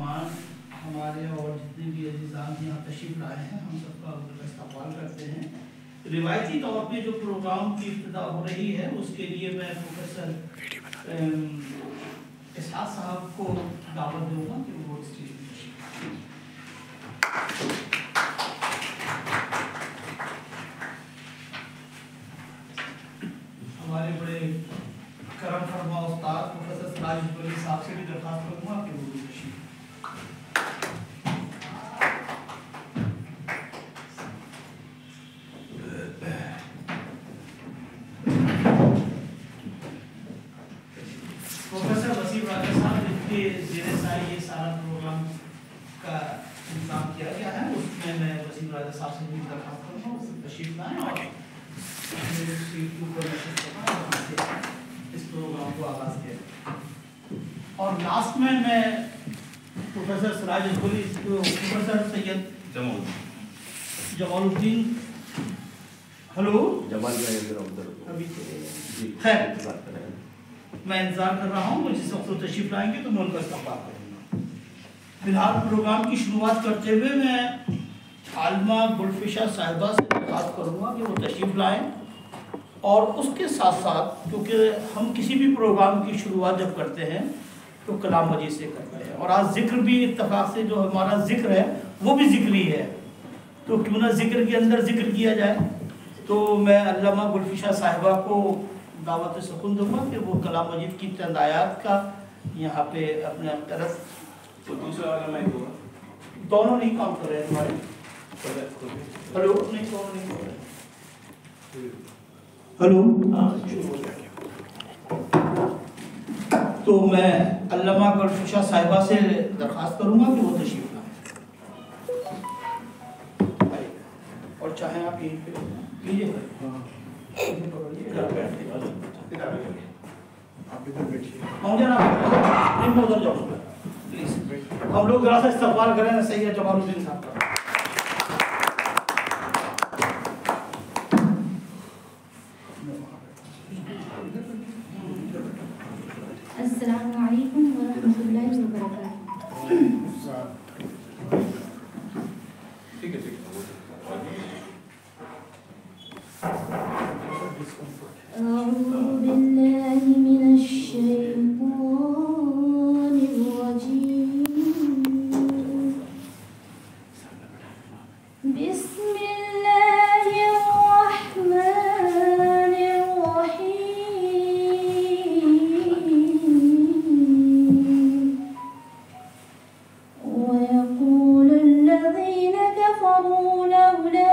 मेहमान हमारे और जितने भी अजीज़ान यहाँ तशरीफ़ लाए हैं, हम सबका उनका इस्तक़बाल करते हैं। रिवायती तौर पे जो प्रोग्राम की इब्तिदा हो रही है उसके लिए मैं प्रोफेसर इसहाक़ साहब को दावत दूँगा कि वो स्टेज पर हमारे बड़े करम फरमा उस्ताद प्रोफेसर सिराज अजमली साहब से भी दरख्वास्त करूँगा कि वो प्रोफेसर वसीम राजा साहब जिनके ज़ेरे साए ये सारा प्रोग्राम का इंतजाम किया गया है, उसमें मैं वसीम राजा साहब से भी दरख्वास्त करूँगा उससे तशरीफ लाएँ और इस प्रोग्राम को आगाज़ किया। और लास्ट में मैं professor Siraj अजमली, professor Syed Jamaluddin, hello Jamal भाई अभी खैर मैं इंतजार कर रहा हूँ, जिस वक्त वो तशरीफ लाएंगे तो मैं उनका इस्तक़बाल करूँगा। फिलहाल प्रोग्राम की शुरुआत करते हुए मैं आलमा गुलफिशा साहिबा से दरख्वास्त करूँगा कि वो तशरीफ़ लाएँ और उसके साथ साथ, क्योंकि हम किसी भी प्रोग्राम की शुरुआत जब करते हैं तो कलाम मजीद से करते हैं और आज जिक्र भी इत्तफाक से जो हमारा जिक्र है वो भी जिक्री है, तो क्यों ना जिक्र के अंदर जिक्र किया जाए। तो मैं अल्लामा गुलफिशा साहिबा को दावत सुकून दूँगा कि वो कलाम मजीद की चंद आयात का यहाँ पे अपने तरफ तो दूसरा वाला मैं दूँगा। दोनों नहीं काम कर रहे हैं हमारे, हेलो नहीं दोनों नहीं कर रहे, हेलो तो मैं अल्लामा गुलफिशा साहिबा से दरख्वास्त करूँगा कि वो तशरीफ लाएं और चाहे आप यहीं पे लीजिए उधर जाओ प्लीज, हम लोग जरा सा इस्तक़बाल करें सही है जमालुद्दीन साहब का। अस्सलामु अलैकुम व रहमतुल्लाहि व बरकातहू। ठीक है अऊज़ु बिल्लाहि मिनश शैतानिर रजीम। बिस्मिल्लाहिर रहमानिर रहीम। वयक़ूलु अल्लज़ीन कफ़रू लौला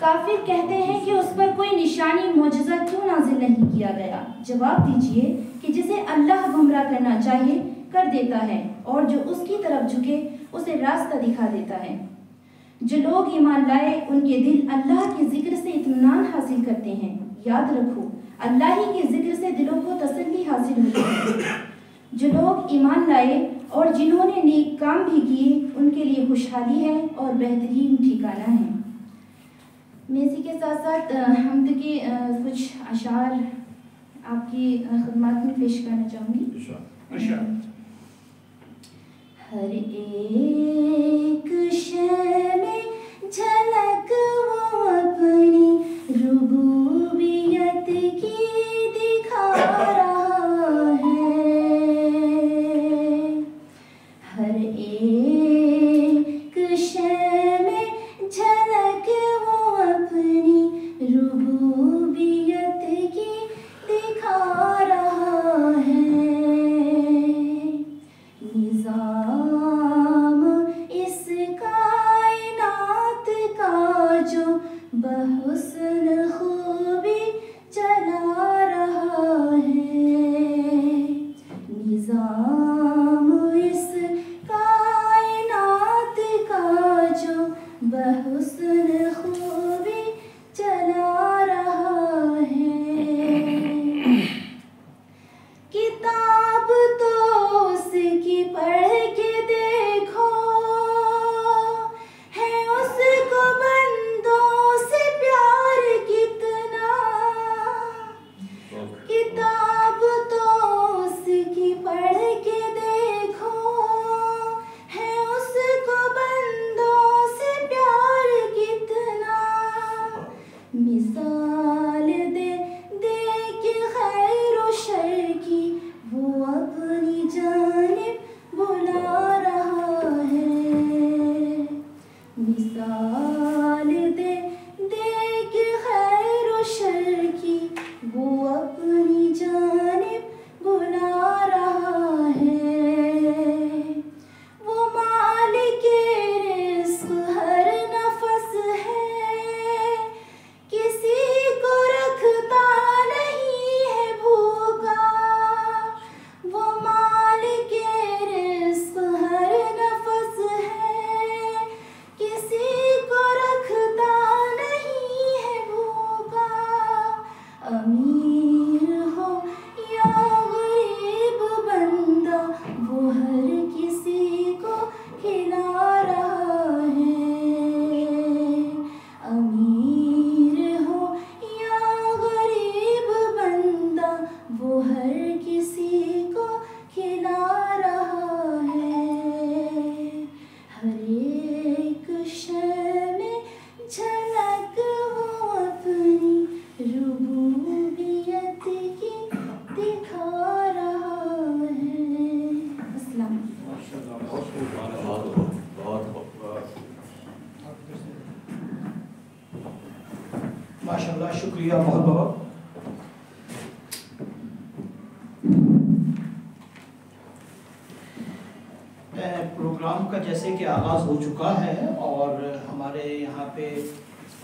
काफिर कहते हैं कि उस पर कोई निशानी मौजज़ा क्यों नाजिल नहीं किया गया। जवाब दीजिए कि जिसे अल्लाह गुमराह करना चाहे कर देता है और जो उसकी तरफ झुके उसे रास्ता दिखा देता है। जो लोग ईमान लाए उनके दिल अल्लाह के जिक्र से इत्मीनान हासिल करते हैं। याद रखो अल्लाह ही के जिक्र से दिलों को तसल्ली हासिल होती है। जो लोग ईमान लाए और जिन्होंने नेक काम भी किए उनके लिए खुशहाली है और बेहतरीन ठिकाना है। मैं इसी के साथ साथ हमद के कुछ अशार आपकी खिदमत में पेश करना चाहूँगी। हर एक शय में झलक वो अपनी रुबूबियत की दिखा रहा है। हर एक शय में झलक वो अपनी रुबूबियत की दिखा रहा है। माशाल्लाह, शुक्रिया बहुत बहुत। प्रोग्राम का जैसे कि आगाज़ हो चुका है और हमारे यहाँ पे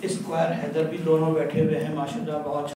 स्क्वायर हैदर भी दोनों बैठे हुए हैं, माशाल्लाह बहुत